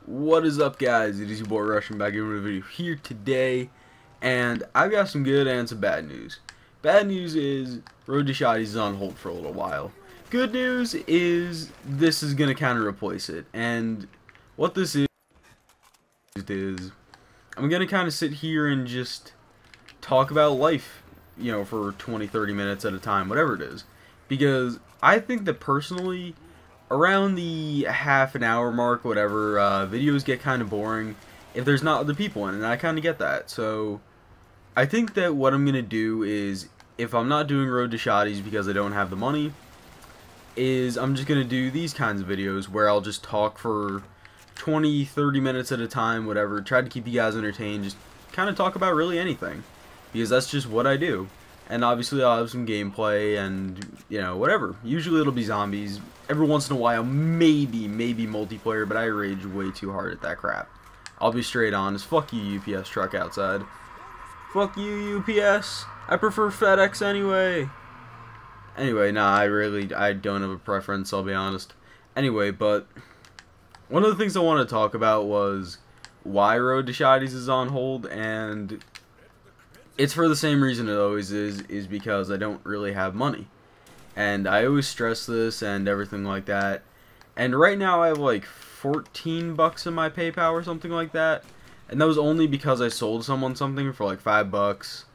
What is up, guys? It is your boy Russian back in with a video here today, and I've got some good and some bad news. Bad news is Road to Shotties is on hold for a little while. Good news is this is gonna kind of replace it, and what this is I'm gonna kind of sit here and just talk about life, you know, for 20-30 minutes at a time, whatever it is, because I think that personally, around the half an hour mark, whatever, videos get kind of boring if there's not other people in it, and I kind of get that. So I think that what I'm going to do is, if I'm not doing Road to Shotties because I don't have the money, is I'm just going to do these kinds of videos where I'll just talk for 20-30 minutes at a time, whatever, try to keep you guys entertained, just kind of talk about really anything, because that's just what I do. And obviously I'll have some gameplay and, you know, whatever. Usually it'll be zombies. Every once in a while, maybe multiplayer, but I rage way too hard at that crap. I'll be straight honest. Fuck you, UPS truck outside. Fuck you, UPS. I prefer FedEx anyway. Anyway, nah, I don't have a preference, I'll be honest. Anyway, but one of the things I wanted to talk about was why Road to Shotties is on hold, and it's for the same reason it always is because I don't really have money. And I always stress this and everything like that. And right now I have like 14 bucks in my PayPal or something like that. And that was only because I sold someone something for like 5 bucks.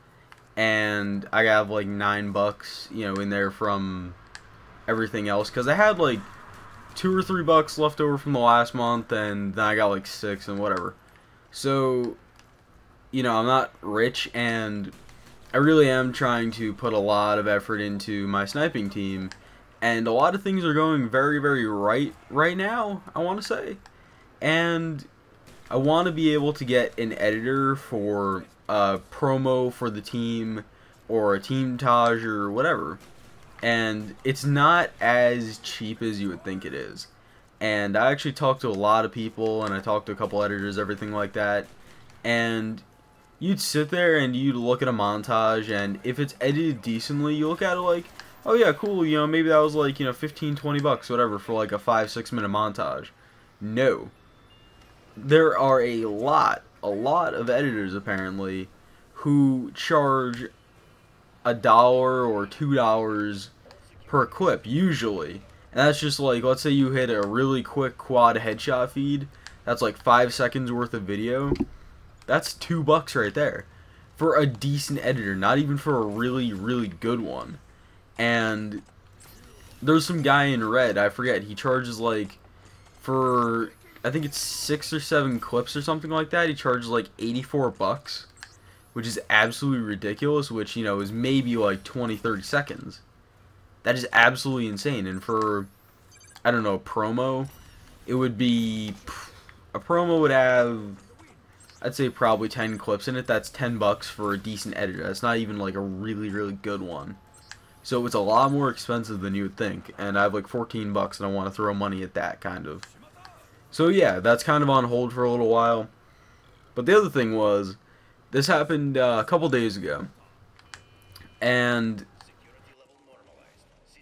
And I have like 9 bucks, you know, in there from everything else. Because I had like 2 or 3 bucks left over from the last month, and then I got like 6 and whatever. So, you know, I'm not rich, and I really am trying to put a lot of effort into my sniping team, and a lot of things are going very right now, I want to say. And I want to be able to get an editor for a promo for the team, or a team taj, or whatever. And it's not as cheap as you would think it is. And I actually talked to a lot of people, and I talked to a couple editors, everything like that, and you'd sit there and you'd look at a montage, and if it's edited decently, you look at it like, oh yeah, cool, you know, maybe that was like, you know, 15-20 bucks, whatever, for like a 5-6 minute montage. No. There are a lot of editors, apparently, who charge $1 or $2 per clip, usually. And that's just like, let's say you hit a really quick quad headshot feed, that's like 5 seconds worth of video. That's $2 right there for a decent editor, not even for a really good one. And there's some guy in red, I forget, he charges like, for I think it's 6 or 7 clips or something like that, he charges like 84 bucks, which is absolutely ridiculous, which, you know, is maybe like 20-30 seconds. That is absolutely insane. And for, I don't know, a promo, it would be, a promo would have, I'd say probably 10 clips in it. That's 10 bucks for a decent editor. That's not even like a really good one. So it's a lot more expensive than you would think. And I have like 14 bucks and I want to throw money at that, kind of. So yeah, that's kind of on hold for a little while. But the other thing was, this happened a couple days ago. And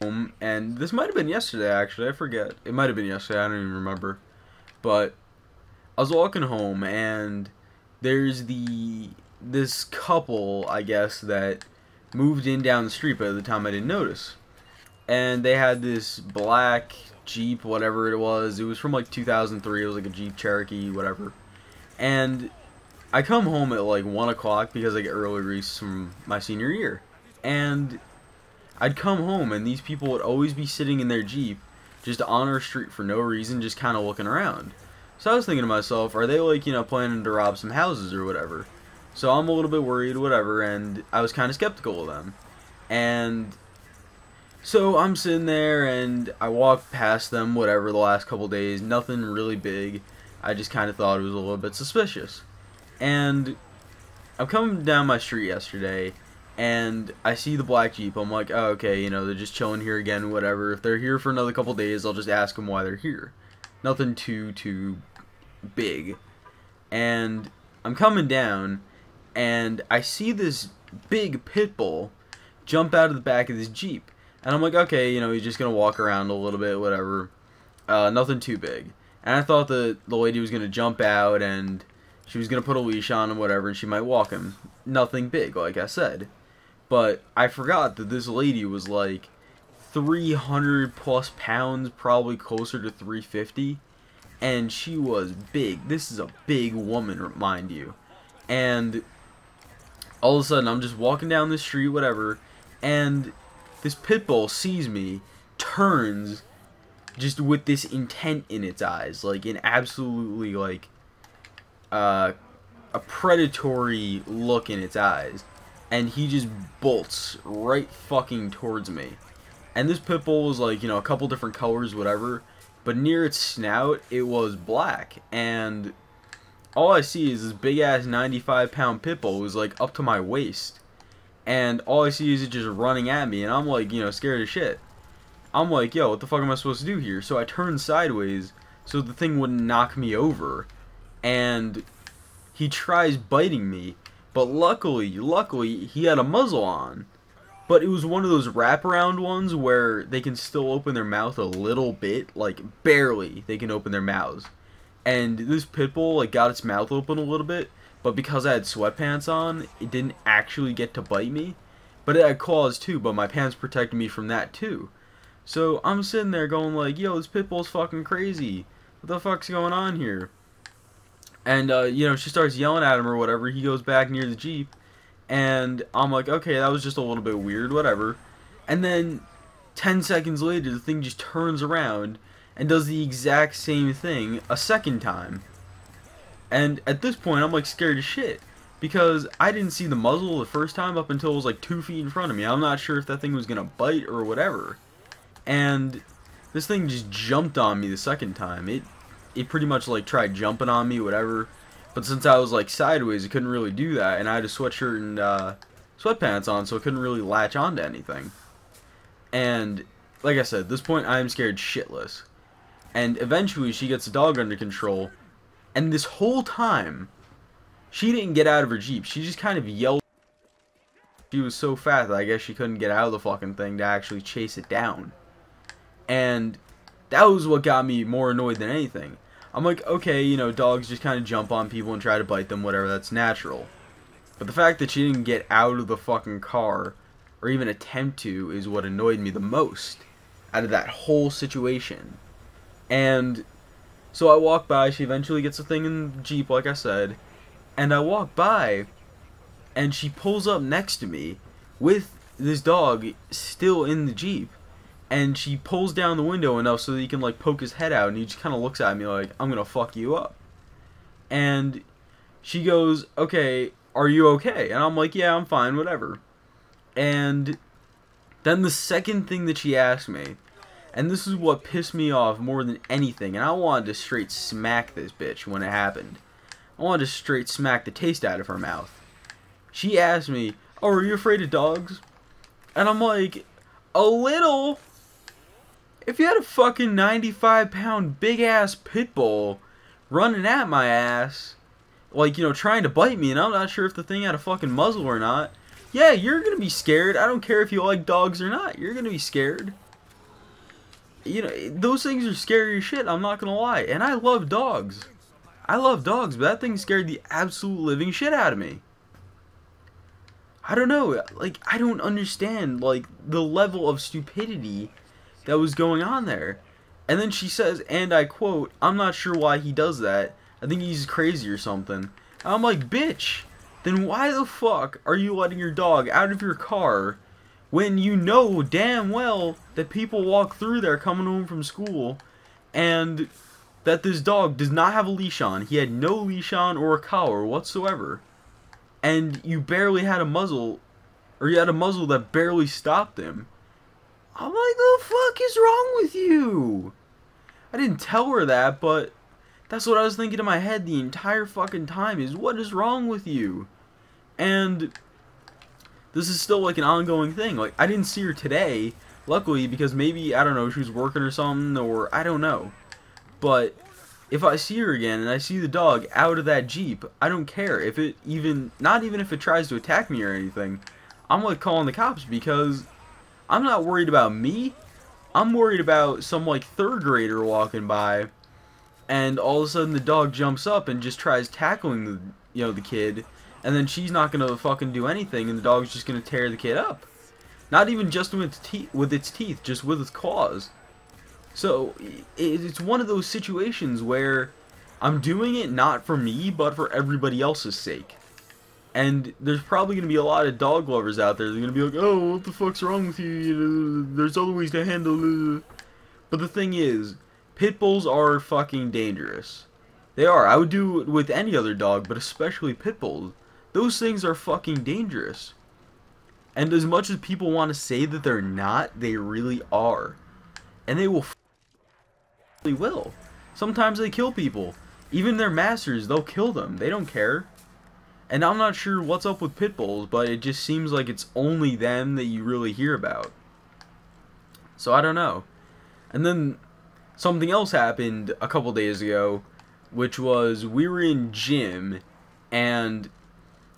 this might have been yesterday, actually. I forget. It might have been yesterday. I don't even remember. But I was walking home, and there's this couple, I guess, that moved in down the street, but at the time I didn't notice. And they had this black Jeep, whatever it was. It was from like 2003. It was like a Jeep Cherokee, whatever. And I come home at like 1 o'clock because I get early release from my senior year. And I'd come home, and these people would always be sitting in their Jeep just on our street for no reason, just kind of looking around. So I was thinking to myself, are they like, you know, planning to rob some houses or whatever? So I'm a little bit worried, whatever, and I was kind of skeptical of them. And so I'm sitting there, and I walked past them, whatever, the last couple days, nothing really big. I just kind of thought it was a little bit suspicious. And I'm coming down my street yesterday, and I see the black Jeep. I'm like, oh, okay, you know, they're just chilling here again, whatever. If they're here for another couple days, I'll just ask them why they're here. Nothing too big. And I'm coming down, and I see this big Pitbull jump out of the back of this Jeep. And I'm like, okay, you know, he's just going to walk around a little bit, whatever. Nothing too big. And I thought that the lady was going to jump out and she was going to put a leash on him, whatever, and she might walk him. Nothing big, like I said. But I forgot that this lady was like 300 plus pounds, probably closer to 350. And she was big. This is a big woman, mind you. And all of a sudden, I'm just walking down the street, whatever, and this pit bull sees me, turns, just with this intent in its eyes, like an absolutely, like, a predatory look in its eyes, and he just bolts right fucking towards me. And this pit bull was, like, you know, a couple different colors, whatever, but near its snout, it was black, and all I see is this big-ass 95-pound pit bull who's, like, up to my waist. And all I see is it just running at me, and I'm, like, you know, scared as shit. I'm like, yo, what the fuck am I supposed to do here? So I turned sideways so the thing wouldn't knock me over. And he tries biting me. But luckily, he had a muzzle on. But it was one of those wraparound ones where they can still open their mouth a little bit. Like, barely they can open their mouths. And this pit bull, like, got its mouth open a little bit, but because I had sweatpants on, it didn't actually get to bite me. But it had claws too, but my pants protected me from that too. So I'm sitting there going like, yo, this pit bull's fucking crazy. What the fuck's going on here? And, you know, she starts yelling at him or whatever. He goes back near the Jeep, and I'm like, okay, that was just a little bit weird, whatever. And then 10 seconds later, the thing just turns around and does the exact same thing a second time. And at this point, I'm like scared as shit, because I didn't see the muzzle the first time up until it was like 2 feet in front of me. I'm not sure if that thing was gonna bite or whatever. And this thing just jumped on me the second time. It pretty much like tried jumping on me, whatever. But since I was like sideways, it couldn't really do that, and I had a sweatshirt and sweatpants on, so it couldn't really latch onto anything. And like I said, at this point, I am scared shitless. And eventually, she gets the dog under control. And this whole time, she didn't get out of her Jeep. She just kind of yelled. She was so fat that I guess she couldn't get out of the fucking thing to actually chase it down. And that was what got me more annoyed than anything. I'm like, okay, you know, dogs just kind of jump on people and try to bite them, whatever, that's natural. But the fact that she didn't get out of the fucking car, or even attempt to, is what annoyed me the most out of that whole situation. And so I walk by, she eventually gets the thing in the Jeep, like I said, and I walk by, and she pulls up next to me with this dog still in the Jeep, and she pulls down the window enough so that he can, like, poke his head out, and he just kind of looks at me like, I'm gonna fuck you up. And she goes, okay, are you okay? And I'm like, yeah, I'm fine, whatever. And then the second thing that she asked me, and this is what pissed me off more than anything, and I wanted to straight smack this bitch when it happened. I wanted to straight smack the taste out of her mouth. She asked me, oh, are you afraid of dogs? And I'm like, a little. If you had a fucking 95-pound big-ass pit bull running at my ass, like, you know, trying to bite me, and I'm not sure if the thing had a fucking muzzle or not, yeah, you're gonna be scared. I don't care if you like dogs or not. You're gonna be scared. You know, those things are scary as shit, I'm not gonna lie. And I love dogs. I love dogs, but that thing scared the absolute living shit out of me. I don't know, like, I don't understand, like, the level of stupidity that was going on there. And then she says, and I quote, I'm not sure why he does that. I think he's crazy or something. And I'm like, bitch, then why the fuck are you letting your dog out of your car when you know damn well that people walk through there coming home from school, and that this dog does not have a leash on? He had no leash on or a collar whatsoever. And you barely had a muzzle, or you had a muzzle that barely stopped him. I'm like, the fuck is wrong with you? I didn't tell her that, but that's what I was thinking in my head the entire fucking time, is what is wrong with you? And this is still like an ongoing thing. Like, I didn't see her today, luckily, because maybe, I don't know, she was working or something, or I don't know. But if I see her again and I see the dog out of that Jeep, I don't care if it even, not even if it tries to attack me or anything, I'm like calling the cops, because I'm not worried about me. I'm worried about some like 3rd grader walking by and all of a sudden the dog jumps up and just tries tackling the kid, and then she's not gonna fucking do anything, and the dog's just gonna tear the kid up. Not even just with its teeth, just with its claws. So it's one of those situations where I'm doing it not for me, but for everybody else's sake. And there's probably going to be a lot of dog lovers out there. They're going to be like, oh, what the fuck's wrong with you? There's other ways to handle it. But the thing is, pit bulls are fucking dangerous. They are. I would do it with any other dog, but especially pit bulls. Those things are fucking dangerous. And as much as people want to say that they're not, they really are. And they will. Sometimes they kill people. Even their masters, they'll kill them. They don't care. And I'm not sure what's up with pit bulls, but it just seems like it's only them that you really hear about. So I don't know. And then something else happened a couple days ago, which was we were in gym and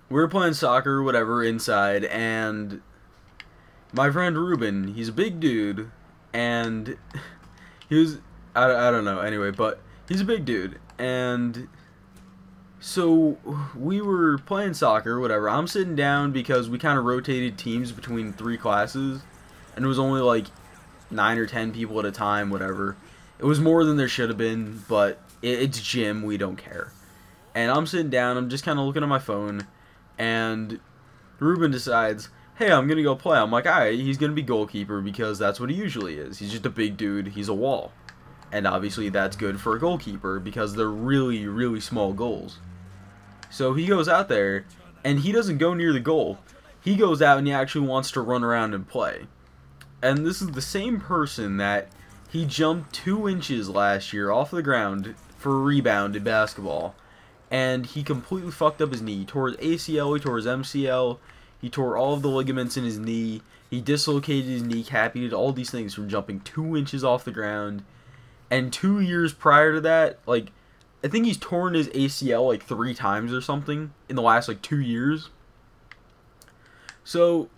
we were playing soccer or whatever inside, and my friend Ruben, he's a big dude, and he was, I don't know, anyway, but he's a big dude, and so we were playing soccer or whatever. I'm sitting down because we kind of rotated teams between 3 classes, and it was only like 9 or 10 people at a time, whatever. It was more than there should have been, but it's gym, we don't care. And I'm sitting down, I'm just kind of looking at my phone, and Ruben decides, hey, I'm gonna go play. I'm like, alright, he's gonna be goalkeeper because that's what he usually is. He's just a big dude, he's a wall. And obviously that's good for a goalkeeper because they're really, really small goals. So he goes out there, and he doesn't go near the goal. He goes out and he actually wants to run around and play. And this is the same person that he jumped 2 inches last year off the ground for a rebound in basketball. And he completely fucked up his knee. He tore his ACL, he tore his MCL, he tore all of the ligaments in his knee, he dislocated his kneecap, he did all these things from jumping 2 inches off the ground. And 2 years prior to that, like, I think he's torn his ACL like 3 times or something in the last like 2 years. So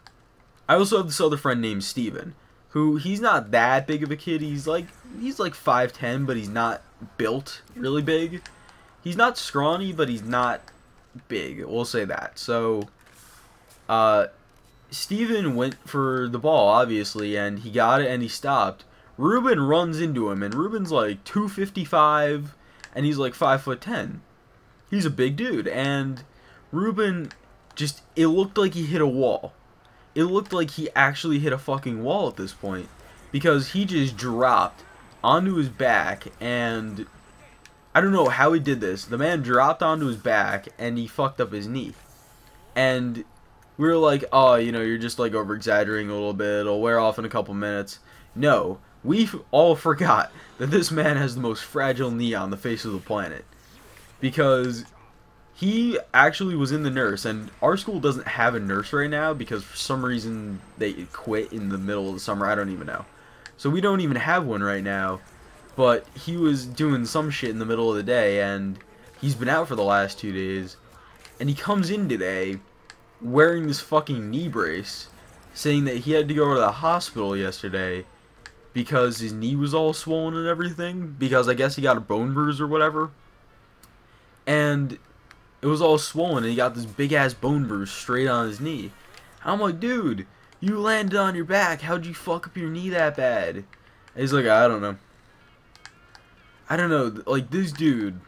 I also have this other friend named Steven, who he's not that big of a kid. He's like 5'10", but he's not built really big. He's not scrawny, but he's not big. We'll say that. So Steven went for the ball, obviously, and he got it and he stopped. Ruben runs into him, and Ruben's like 255, and he's like 5'10". He's a big dude, and Ruben just, it looked like he hit a wall. It looked like he actually hit a fucking wall at this point, because he just dropped onto his back, and I don't know how he did this. The man dropped onto his back, and he fucked up his knee. And we were like, oh, you know, you're just like over-exaggerating a little bit. It'll wear off in a couple minutes. No, we all forgot that this man has the most fragile knee on the face of the planet. Because he actually was in the nurse, and our school doesn't have a nurse right now because for some reason they quit in the middle of the summer. I don't even know. So we don't even have one right now. But he was doing some shit in the middle of the day, and he's been out for the last 2 days. And he comes in today wearing this fucking knee brace, saying that he had to go to the hospital yesterday because his knee was all swollen and everything, because I guess he got a bone bruise or whatever. And it was all swollen, and he got this big-ass bone bruise straight on his knee. I'm like, dude, you landed on your back. How'd you fuck up your knee that bad? And he's like, I don't know. I don't know. Like, this dude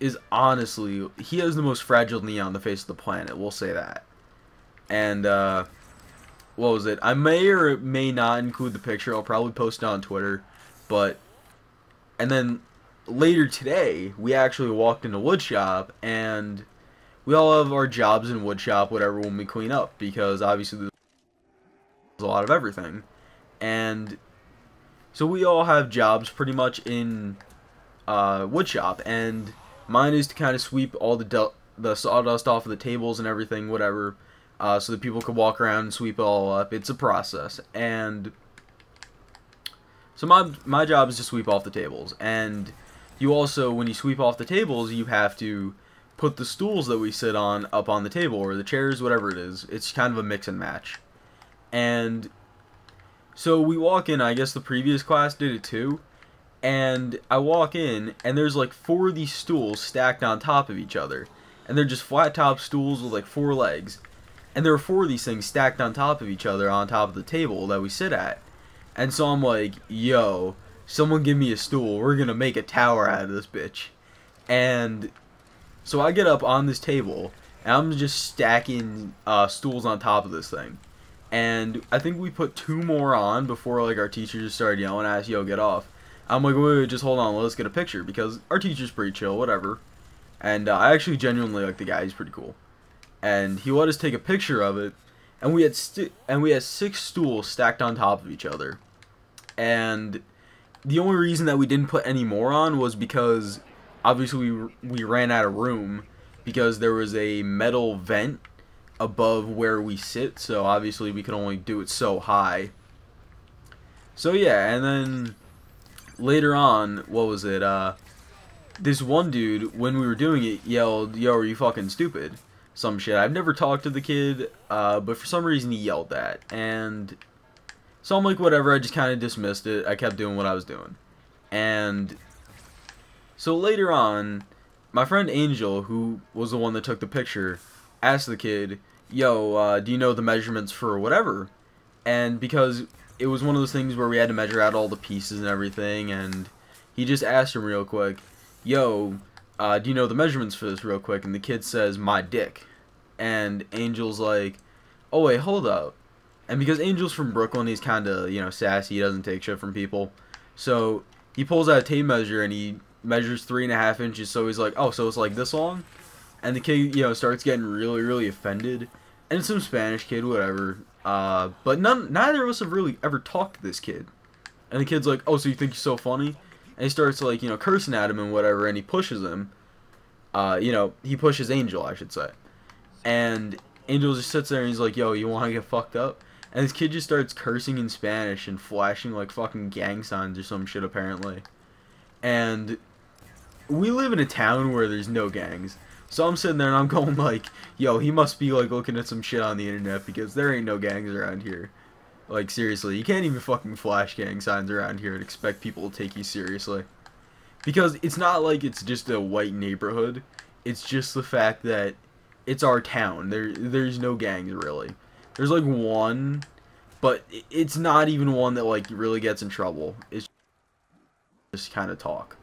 is honestly, he has the most fragile knee on the face of the planet. We'll say that. And, what was it? I may or may not include the picture. I'll probably post it on Twitter. But, and then later today, we actually walked into woodshop, and we all have our jobs in woodshop, whatever, when we clean up, because obviously there's a lot of everything. And so we all have jobs pretty much in woodshop, and mine is to kind of sweep all the sawdust off of the tables and everything, whatever, so that people could walk around and sweep it all up. It's a process. And so my job is to sweep off the tables, and you also, when you sweep off the tables, you have to put the stools that we sit on up on the table, or the chairs, whatever it is. It's kind of a mix and match. And so we walk in, I guess the previous class did it too, And I walk in, and there's like 4 of these stools stacked on top of each other. And they're just flat top stools with like 4 legs. And there are 4 of these things stacked on top of each other on top of the table that we sit at. And so I'm like, yo, someone give me a stool. We're gonna make a tower out of this bitch. And so I get up on this table, and I'm just stacking stools on top of this thing. And I think we put 2 more on before like our teacher just started yelling at us, yo, get off. I'm like, wait, just hold on, let's get a picture, because our teacher's pretty chill, whatever. And I actually genuinely like the guy, he's pretty cool. And he let us take a picture of it, and we had 6 stools stacked on top of each other. And the only reason that we didn't put any more on was because obviously we ran out of room, because there was a metal vent above where we sit, so obviously we could only do it so high. So yeah, and then later on, what was it, this one dude, when we were doing it, yelled, yo, are you fucking stupid? Some shit. I've never talked to the kid, but for some reason he yelled that, and so I'm like, whatever, I just kind of dismissed it. I kept doing what I was doing. And so later on, my friend Angel, who was the one that took the picture, asked the kid, yo, do you know the measurements for whatever? And because it was one of those things where we had to measure out all the pieces and everything, and he just asked him real quick, yo, do you know the measurements for this real quick? And the kid says, my dick. And Angel's like, oh wait, hold up. And because Angel's from Brooklyn, he's kind of, you know, sassy, he doesn't take shit from people. So he pulls out a tape measure and he measures 3.5 inches, so he's like, oh, so it's like this long? And the kid, you know, starts getting really, really offended. And it's some Spanish kid, whatever. But neither of us have really ever talked to this kid. And the kid's like, oh, so you think you're so funny? And he starts, like, you know, cursing at him and whatever, and he pushes him. You know, he pushes Angel, I should say. And Angel just sits there and he's like, yo, you want to get fucked up? And this kid just starts cursing in Spanish and flashing, like, fucking gang signs or some shit, apparently. And we live in a town where there's no gangs. So I'm sitting there and I'm going like, yo, he must be like looking at some shit on the internet, because there ain't no gangs around here. Like, seriously, you can't even fucking flash gang signs around here and expect people to take you seriously. Because it's not like it's just a white neighborhood. It's just the fact that it's our town. There's no gangs, really. There's like one, but it's not even one that like really gets in trouble. It's just kind of talk.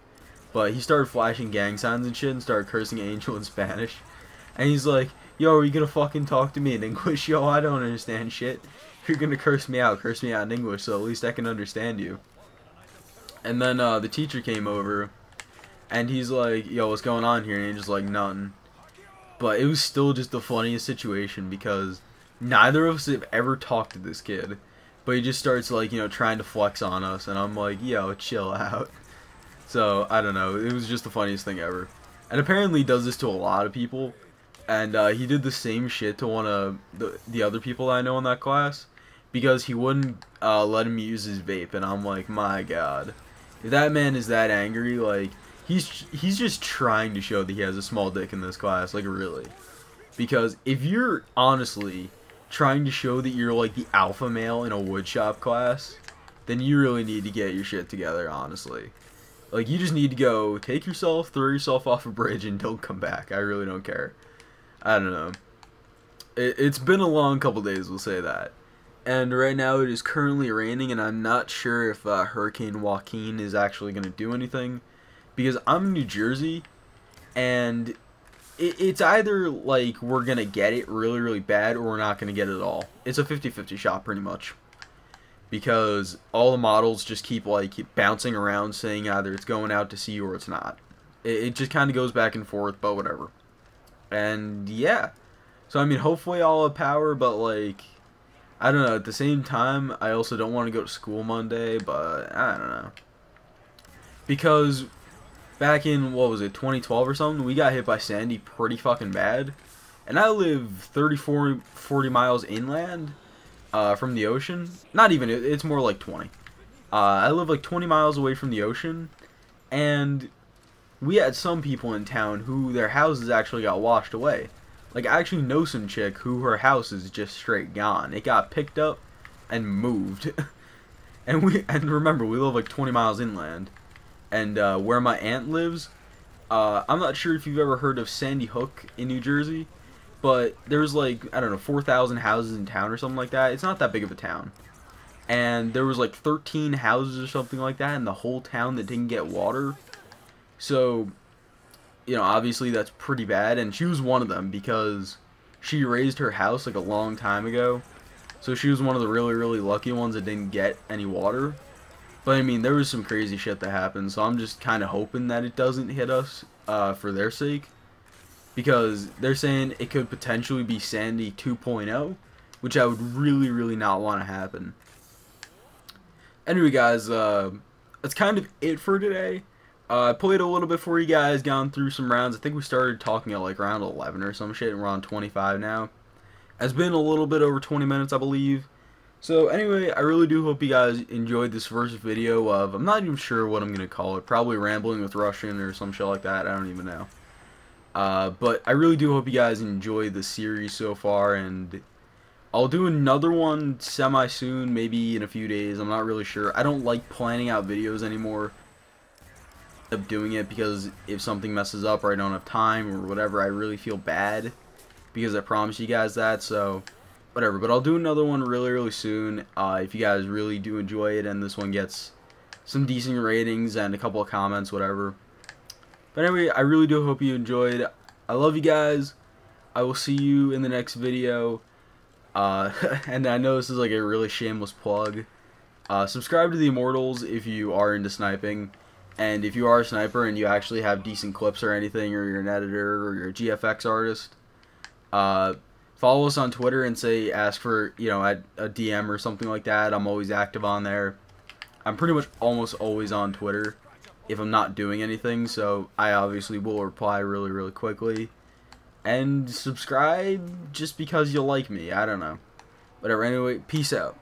But he started flashing gang signs and shit and started cursing Angel in Spanish. And he's like, yo, are you gonna fucking talk to me in English? Yo, I don't understand shit. If you're gonna curse me out in English, so at least I can understand you. And then the teacher came over, and he's like, yo, what's going on here? And Angel's like, nothing. But it was still just the funniest situation, because neither of us have ever talked to this kid. But he just starts, like, you know, trying to flex on us, and I'm like, yo, chill out. So, I don't know, it was just the funniest thing ever. And apparently he does this to a lot of people. And he did the same shit to one of the other people I know in that class, because he wouldn't let him use his vape. And I'm like, my god. If that man is that angry, like, he's just trying to show that he has a small dick in this class, like, really. Because if you're honestly trying to show that you're, like, the alpha male in a woodshop class, then you really need to get your shit together, honestly. Like, you just need to go take yourself, throw yourself off a bridge, and don't come back. I really don't care. I don't know. It's been a long couple days, we'll say that. And right now it is currently raining, and I'm not sure if Hurricane Joaquin is actually going to do anything. Because I'm in New Jersey, and it's either, like, we're going to get it really, really bad, or we're not going to get it at all. It's a 50-50 shot, pretty much. Because all the models just keep bouncing around, saying either it's going out to sea or it's not. It just kind of goes back and forth, but whatever. And yeah, so I mean, hopefully I'll have power, but like, I don't know, at the same time, I also don't want to go to school Monday, but I don't know. Because back in, what was it, 2012 or something, we got hit by Sandy pretty fucking bad. And I live 40 miles inland from the ocean. Not even, it's more like 20. I live like 20 miles away from the ocean, and we had some people in town who their houses actually got washed away. Like, I actually know some chick who her house is just straight gone. It got picked up and moved. and remember, we live like 20 miles inland. and where my aunt lives. I'm not sure if you've ever heard of Sandy Hook in New Jersey, but there's like, I don't know, 4,000 houses in town or something like that. It's not that big of a town. And there was like 13 houses or something like that in the whole town that didn't get water. So, you know, obviously that's pretty bad. And she was one of them because she raised her house like a long time ago. So she was one of the really, really lucky ones that didn't get any water. But I mean, there was some crazy shit that happened, so I'm just kind of hoping that it doesn't hit us for their sake. Because they're saying it could potentially be Sandy 2.0, which I would really, really not want to happen. Anyway, guys, that's kind of it for today. I played a little bit for you guys, gone through some rounds. I think we started talking at like round 11 or some shit, and we're on 25 now. It's been a little bit over 20 minutes, I believe. So anyway, I really do hope you guys enjoyed this first video of, I'm not even sure what I'm going to call it, probably Rambling with Russian or some shit like that, I don't even know. But I really do hope you guys enjoyed the series so far, and I'll do another one semi-soon, maybe in a few days, I'm not really sure. I don't like planning out videos anymore. I end up doing it because if something messes up or I don't have time or whatever, I really feel bad, because I promised you guys that, so whatever. But I'll do another one really, really soon. If you guys really do enjoy it and this one gets some decent ratings and a couple of comments, whatever. But anyway, I really do hope you enjoyed. I love you guys. I will see you in the next video. And I know this is like a really shameless plug. Subscribe to the Immortals if you are into sniping. And if you are a sniper and you actually have decent clips or anything, or you're an editor or you're a GFX artist, follow us on Twitter and ask for, you know, a DM or something like that. I'm always active on there. I'm pretty much almost always on Twitter if I'm not doing anything, so I obviously will reply really, really quickly. And subscribe just because you like me. I don't know. Whatever. Anyway, peace out.